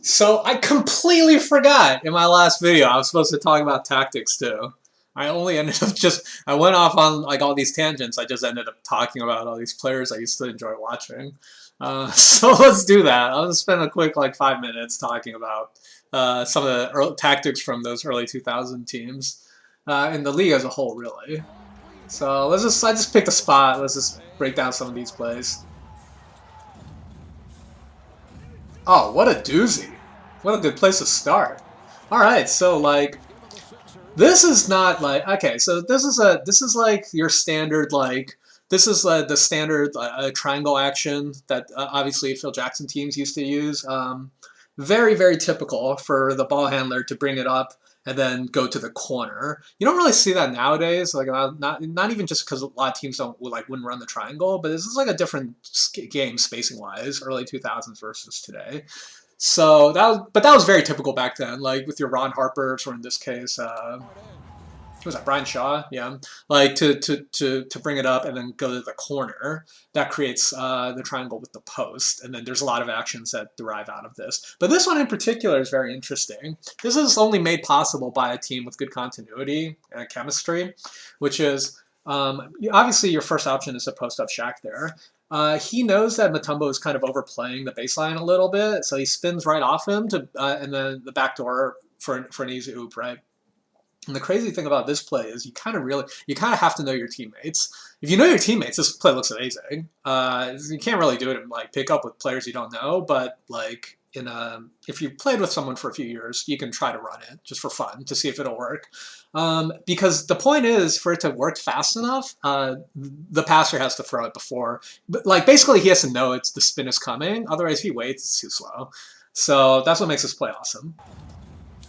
So I completely forgot in my last video I was supposed to talk about tactics too. I only ended up I went off on like all these tangents. I just ended up talking about all these players I used to enjoy watching. So let's do that. I'll just spend a quick like 5 minutes talking about some of the tactics from those early 2000 teams in the league as a whole, really. So I just picked a spot. Let's just break down some of these plays. Oh, what a doozy. What a good place to start. All right, so like this is not like okay, so this is like your standard like this is the standard triangle action that obviously Phil Jackson teams used to use. Very typical for the ball handler to bring it up and then go to the corner. You don't really see that nowadays. Like not even just because a lot of teams don't wouldn't run the triangle, but this is like a different game spacing wise, early 2000s versus today. So that was very typical back then. Like with your Ron Harpers, or in this case, who was that, Brian Shaw? Yeah, like to bring it up and then go to the corner. That creates the triangle with the post, and then there's a lot of actions that derive out of this. But this one in particular is very interesting. This is only made possible by a team with good continuity and chemistry, which is obviously your first option is to post up Shaq there. He knows that Mutombo is kind of overplaying the baseline a little bit, so he spins right off him to and then the back door for an easy oop, right? And the crazy thing about this play is you kind of have to know your teammates. If you know your teammates, this play looks amazing. You can't really do it in like pick up with players you don't know, but like if you've played with someone for a few years, you can try to run it just for fun to see if it'll work. Because the point is for it to work fast enough, the passer has to throw it before. But like basically he has to know the spin is coming. Otherwise, if he waits, it's too slow. So that's what makes this play awesome.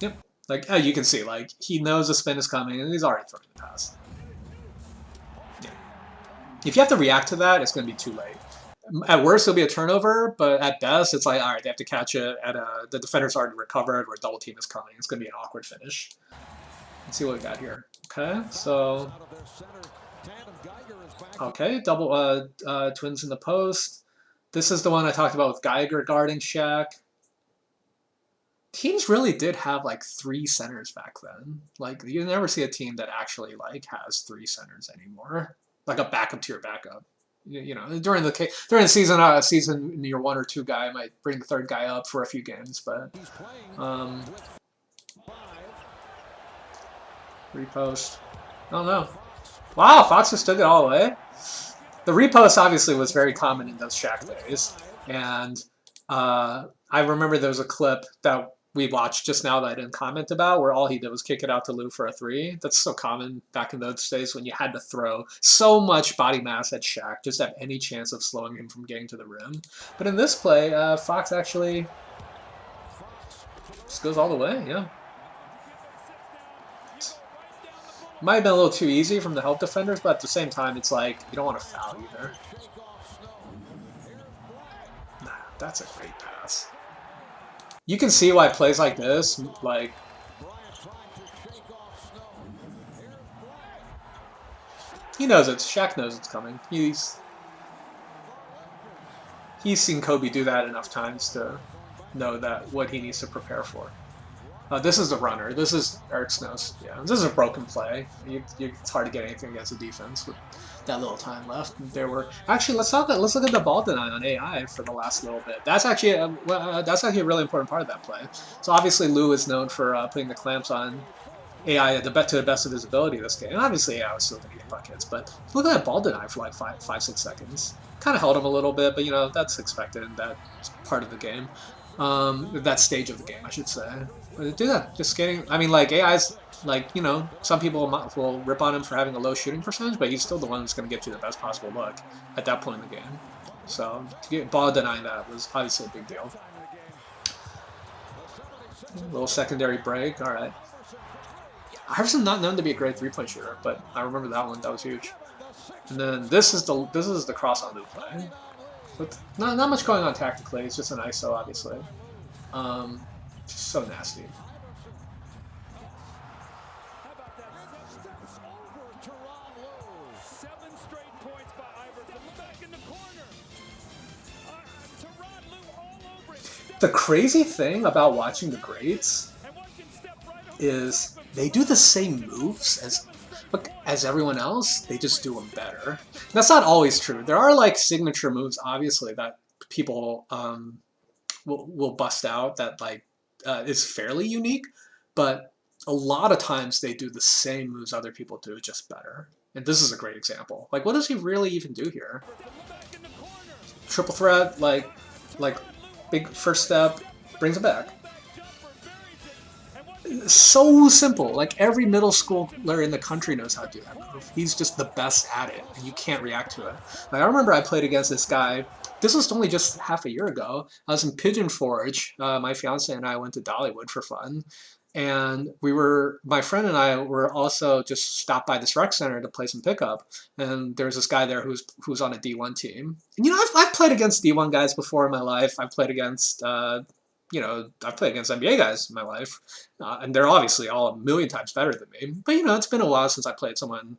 Yep. Like, you can see, like, he knows the spin is coming, and he's already throwing the pass. Yeah. If you have to react to that, it's going to be too late. At worst, it'll be a turnover, but at best, it's like, all right, they have to catch it at the defender's already recovered, or a double team is coming. It's going to be an awkward finish. Let's see what we got here. Okay, so... Okay, double twins in the post. This is the one I talked about with Geiger guarding Shaq. Teams really did have like three centers back then. Like you never see a team that actually like has three centers anymore. Like a backup to your backup. You know, during the season your one or two guy might bring the third guy up for a few games, but repost. I don't know. Wow, Fox just took it all away. The repost obviously was very common in those Shaq days, and I remember there was a clip that we watched just now that I didn't comment about, where all he did was kick it out to Lou for a three. That's so common back in those days when you had to throw so much body mass at Shaq just to have any chance of slowing him from getting to the rim. But in this play, Fox actually just goes all the way, yeah. Might have been a little too easy from the help defenders, but at the same time, it's like, you don't want to foul either. Nah, that's a great pass. You can see why plays like this, like... He knows Shaq knows it's coming. He's seen Kobe do that enough times to know that what he needs to prepare for. This is the runner. This is Eric Snow's. Yeah, this is a broken play. It's hard to get anything against the defense with that little time left. There were actually let's look at the ball deny on AI for the last little bit. That's actually a really important part of that play. So obviously Lou is known for putting the clamps on AI to the best of his ability this game. And obviously AI was still going to get buckets, but look at that ball deny for like 5-6 seconds. Kind of held him a little bit, but you know that's expected. That's part of the game. That stage of the game, I should say. But do that, just skating. I mean, like AI's like some people will rip on him for having a low shooting percentage, but he's still the one that's going to get you the best possible look at that point in the game. So to get ball denying that was obviously a big deal. A little secondary break. All right. Iverson not known to be a great three-point shooter, but I remember that one. That was huge. And then this is the cross on loop play. But not much going on tactically. It's just an ISO, obviously. Just so nasty. The crazy thing about watching the greats is they do the same moves as everyone else. They just do them better. That's not always true. There are like signature moves, obviously, that people will bust out that like is fairly unique, but a lot of times they do the same moves other people do, just better. And this is a great example. Like, what does he really even do here? Triple threat, like big first step, brings it back. So simple. Like, every middle schooler in the country knows how to do that move. He's just the best at it, and you can't react to it. Like, I remember I played against this guy. This was only just half a year ago. I was in Pigeon Forge. My fiance and I went to Dollywood for fun. And my friend and I were also just stopped by this rec center to play some pickup. And there was this guy there who's on a D1 team. And, you know, I've played against D1 guys before in my life. I've played against, I've played against NBA guys in my life. And they're obviously all a million times better than me. But, you know, it's been a while since I played someone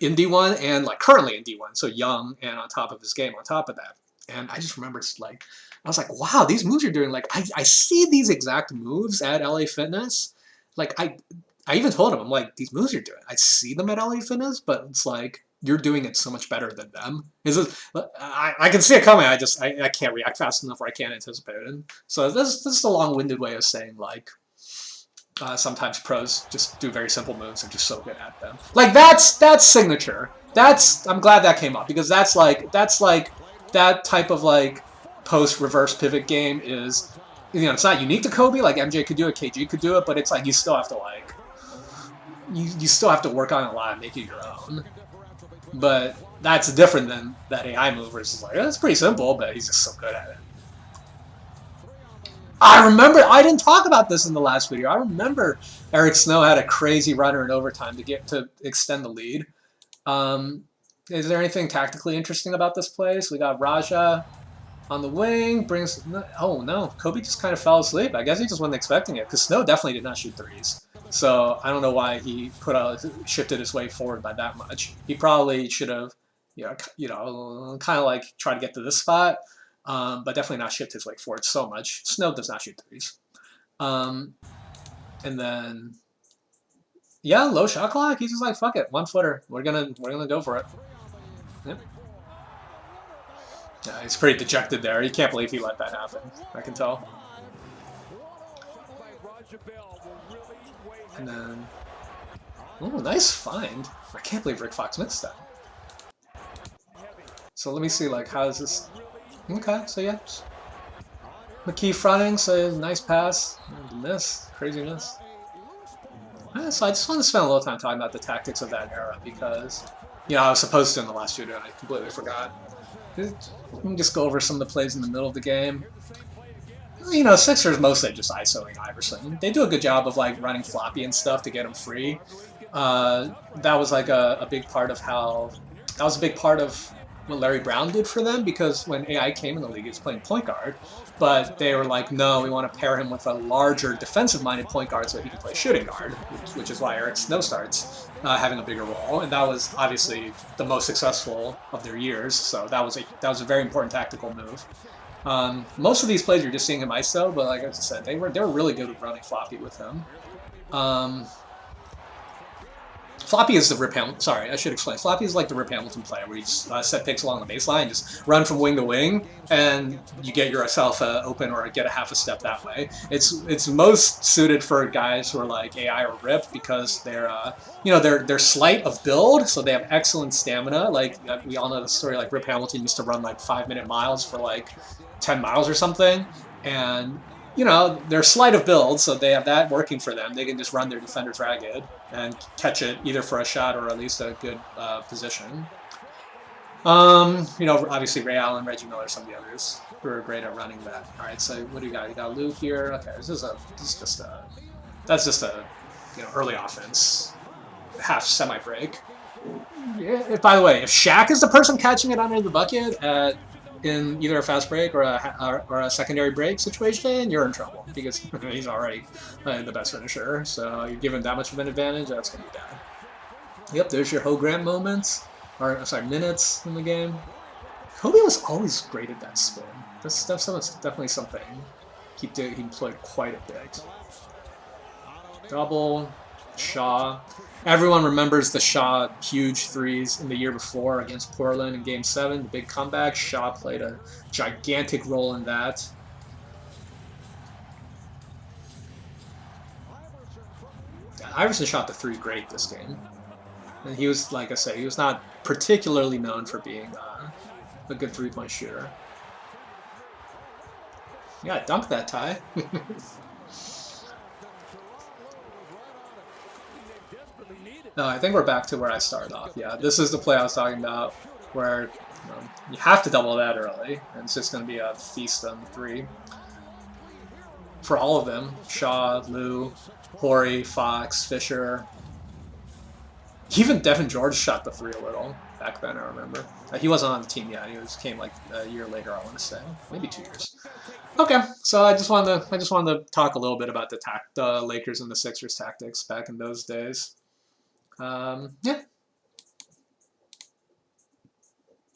in D1 and, like, currently in D1. So young and on top of his game on top of that. And I just remember, like, I was like, wow, these moves you're doing, like, I see these exact moves at LA Fitness. Like, I even told him, I'm like, these moves you're doing, I see them at LA Fitness, but it's like, you're doing it so much better than them. I can see it coming, I can't react fast enough, or I can't anticipate it. So this is a long-winded way of saying, like, sometimes pros just do very simple moves and just so good at them. Like, that's signature. I'm glad that came up, because that's like that type of, like, post-reverse pivot game is, you know, it's not unique to Kobe. Like, MJ could do it, KG could do it, but it's like you still have to, like, you still have to work on it a lot and make it your own. But that's different than that AI move versus, like, it's pretty simple, but he's just so good at it. I remember, I didn't talk about this in the last video. I remember Eric Snow had a crazy runner in overtime to extend the lead. Is there anything tactically interesting about this play? So we got Raja on the wing, brings... Oh, no. Kobe just kind of fell asleep. I guess he just wasn't expecting it, because Snow definitely did not shoot threes. So I don't know why he shifted his way forward by that much. He probably should have, kind of like try to get to this spot, but definitely not shift his way forward so much. Snow does not shoot threes. And then... Yeah, low shot clock. He's just like, fuck it, 1-footer. We're gonna go for it. Yep. Yeah, he's pretty dejected there. He can't believe he let that happen. I can tell. And then, oh, nice find. I can't believe Rick Fox missed that. So let me see, like, how is this? Okay, so yeah. McKee fronting, so nice pass. Miss, crazy miss. So I just want to spend a little time talking about the tactics of that era, because, you know, I was supposed to in the last video and I completely forgot. Let me just go over some of the plays in the middle of the game. You know, Sixers mostly just ISOing Iverson. They do a good job of, like, running floppy and stuff to get him free. That was like a big part of what Larry Brown did for them, because when AI came in the league, he was playing point guard, but they were like, no, we want to pair him with a larger defensive-minded point guard so he can play shooting guard, which is why Eric Snow starts having a bigger role, and that was obviously the most successful of their years. So that was a very important tactical move. Most of these plays you're just seeing him ISO, but like I said, they were really good at running floppy with him. Floppy is the Rip Hamilton. Sorry, I should explain. Floppy is like the Rip Hamilton play, where you just set picks along the baseline, just run from wing to wing, and you get yourself open or get a half a step that way. It's most suited for guys who are like AI or Rip, because they're slight of build, so they have excellent stamina. Like, we all know the story. Like, Rip Hamilton used to run like 5-minute miles for like 10 miles or something, and you know, they're slight of build, so they have that working for them. They can just run their defenders ragged and catch it either for a shot or at least a good position. You know, obviously Ray Allen, Reggie Miller, some of the others who are great at running that. All right, so what do you got? You got Lou here. Okay, that's just a early offense, half semi break. Yeah, by the way, if Shaq is the person catching it under the bucket in either a fast break or a secondary break situation, you're in trouble, because he's already the best finisher. So you give him that much of an advantage, that's going to be bad. Yep, there's your Ho Grant moments, or sorry, minutes in the game. Kobe was always great at that spin. That's definitely something he played quite a bit. Double, Shaw. Everyone remembers the Shaw huge threes in the year before against Portland in Game 7, the big comeback. Shaw played a gigantic role in that. Iverson shot the three great this game. And he was, like I say, he was not particularly known for being a good three-point shooter. Yeah, dunk that, Ty. No, I think we're back to where I started off. Yeah, this is the play I was talking about, where you have to double that early, and it's just going to be a feast on three. For all of them, Shaw, Lou, Horry, Fox, Fisher. Even Devin George shot the three a little back then, I remember. He wasn't on the team yet. He came like a year later, I want to say. Maybe 2 years. Okay, so I just wanted to talk a little bit about the Lakers and the Sixers tactics back in those days. Yeah,